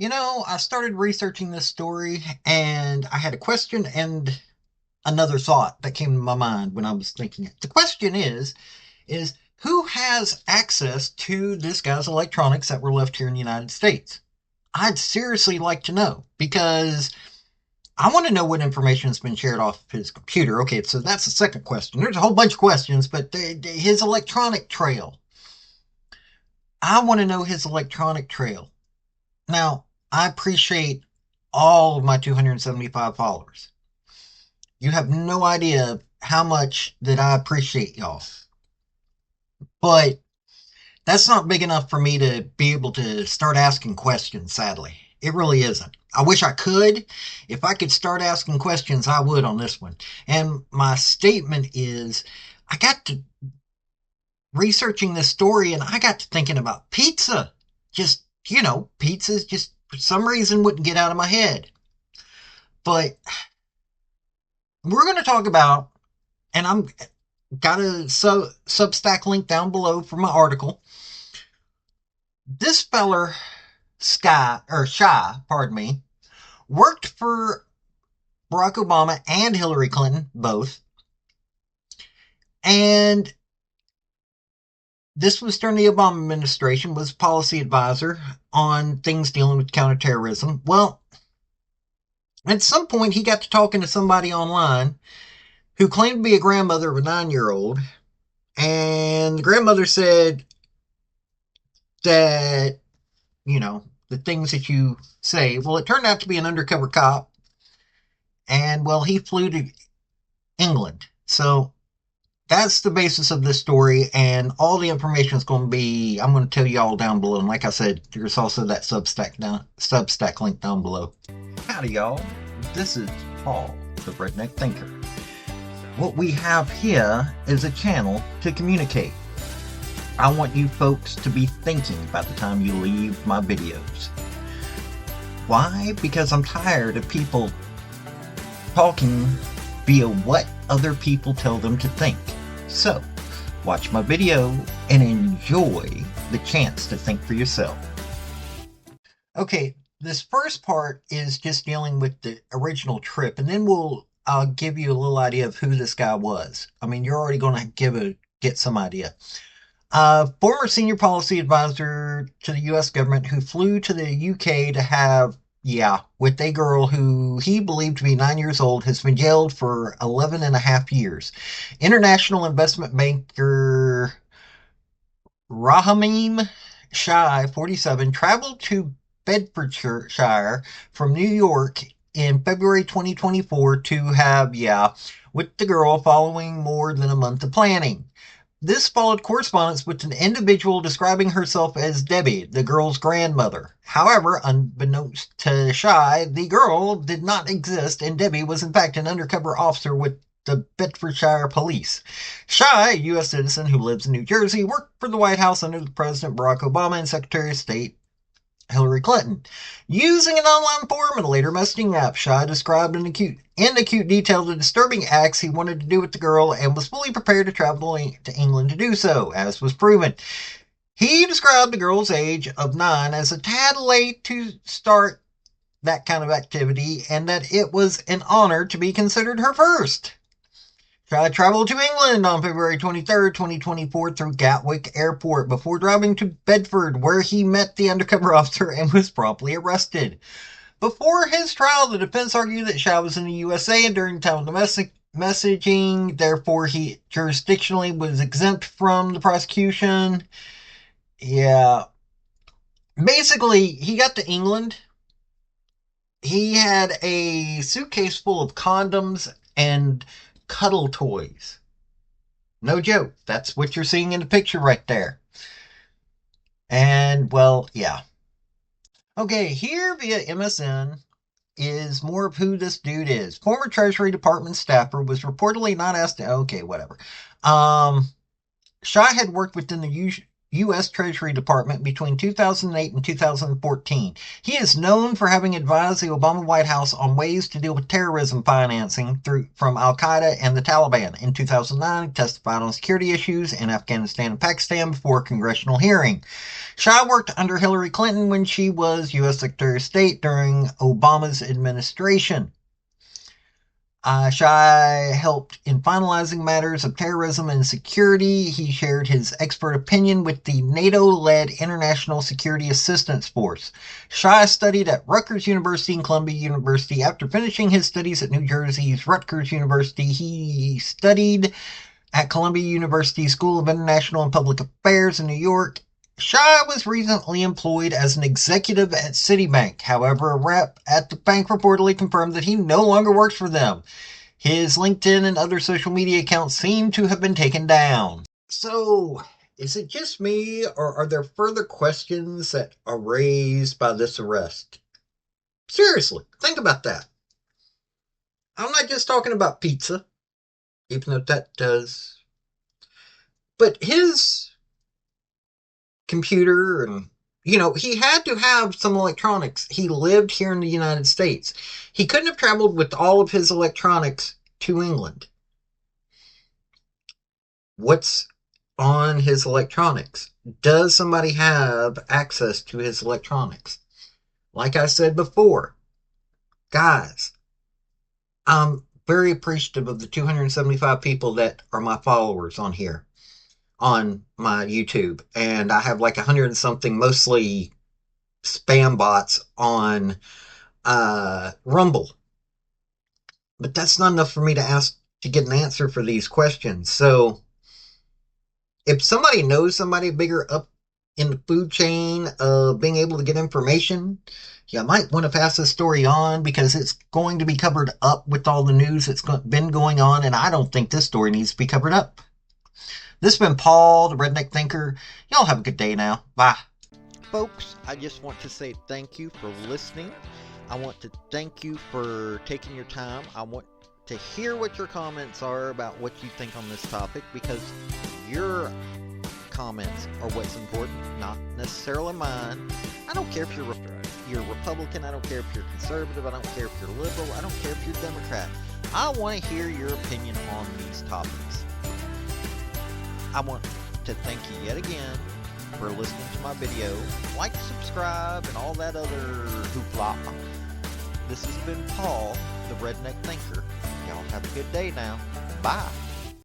I started researching this story and I had a question and another thought that came to my mind when I was thinking it. The question is who has access to this guy's electronics that were left here in the United States? I'd seriously like to know because I want to know what information has been shared off his computer. Okay, so that's the second question. There's a whole bunch of questions, but his electronic trail. I want to know his electronic trail. Now, I appreciate all of my 275 followers. You have no idea how much that I appreciate y'all. But that's not big enough for me to be able to start asking questions, sadly. It really isn't. I wish I could. If I could start asking questions, I would on this one. And my statement is I got to researching this story and I got to thinking about pizza. Just, pizzas just for some reason wouldn't get out of my head. But we're going to talk about, and I'm got a Substack link down below for my article. This feller, Shy, pardon me, worked for Barack Obama and Hillary Clinton, both. And this was during the Obama administration, was policy advisor on things dealing with counterterrorism. Well, at some point he got to talking to somebody online who claimed to be a grandmother of a 9-year-old. And the grandmother said that, the things that you say. Well, it turned out to be an undercover cop. And, well, he flew to England. So that's the basis of this story. And all the information is going to be, I'm going to tell you all down below. And like I said, there's also that Substack link down below. Howdy, y'all. This is Paul, the Redneck Thinker. What we have here is a channel to communicate. I want you folks to be thinking about the time you leave my videos. Why? Because I'm tired of people talking via what other people tell them to think. So, watch my video and enjoy the chance to think for yourself. Okay, this first part is just dealing with the original trip, and then I'll give you a little idea of who this guy was. I mean, you're already going to get some idea. Former senior policy advisor to the U.S. government who flew to the U.K. to have, with a girl who he believed to be 9 years old, has been jailed for 11 and a half years. International investment banker Rahamim Shai, 47, traveled to Bedfordshire from New York in February 2024 to have, with the girl following more than a month of planning. This followed correspondence with an individual describing herself as Debbie, the girl's grandmother. However, unbeknownst to Shai, the girl did not exist, and Debbie was in fact an undercover officer with the Bedfordshire Police. Shai, a U.S. citizen who lives in New Jersey, worked for the White House under President Barack Obama and Secretary of State Hillary Clinton. Using an online forum and a later messaging app, Shai described in acute detail the disturbing acts he wanted to do with the girl and was fully prepared to travel to England to do so, as was proven. He described the girl's age of 9 as a tad late to start that kind of activity and that it was an honor to be considered her first. Shai traveled to England on February 23, 2024 through Gatwick Airport before driving to Bedford, where he met the undercover officer and was promptly arrested. Before his trial, the defense argued that Shai was in the USA during the time of domestic messaging, therefore he jurisdictionally was exempt from the prosecution. Yeah. Basically, he got to England. He had a suitcase full of condoms and cuddle toys. No joke. That's what you're seeing in the picture right there. And, well, yeah. Okay, here via MSN is more of who this dude is. Former Treasury Department staffer was reportedly not asked to... Okay, whatever. Shai had worked within the U.S. Treasury Department between 2008 and 2014. He is known for having advised the Obama White House on ways to deal with terrorism financing from Al-Qaeda and the Taliban. In 2009, he testified on security issues in Afghanistan and Pakistan before a congressional hearing. Shah worked under Hillary Clinton when she was U.S. Secretary of State during Obama's administration. Shah helped in finalizing matters of terrorism and security. He shared his expert opinion with the NATO-led International Security Assistance Force. Shah studied at Rutgers University and Columbia University. After finishing his studies at New Jersey's Rutgers University, he studied at Columbia University School of International and Public Affairs in New York. Shah was recently employed as an executive at Citibank. However, a rep at the bank reportedly confirmed that he no longer works for them. His LinkedIn and other social media accounts seem to have been taken down. So, is it just me, or are there further questions that are raised by this arrest? Seriously, think about that. I'm not just talking about pizza, even though that does. But his computer and, he had to have some electronics. He lived here in the United States. He couldn't have traveled with all of his electronics to England. What's on his electronics? Does somebody have access to his electronics? Like I said before, guys, I'm very appreciative of the 275 people that are my followers on here, on my YouTube, and I have like 100 and something, mostly spam bots on Rumble. But that's not enough for me to ask to get an answer for these questions. So if somebody knows somebody bigger up in the food chain of being able to get information, you might want to pass this story on, because it's going to be covered up with all the news that's been going on, and I don't think this story needs to be covered up. This has been Paul, the Redneck Thinker. Y'all have a good day now. Bye. Folks, I just want to say thank you for listening. I want to thank you for taking your time. I want to hear what your comments are about what you think on this topic, because your comments are what's important, not necessarily mine. I don't care if you're Republican, I don't care if you're conservative, I don't care if you're liberal, I don't care if you're Democrat. I want to hear your opinion on these topics. I want to thank you yet again for listening to my video. Like, subscribe, and all that other hoopla. This has been Paul, the Redneck Thinker. Y'all have a good day now. Bye.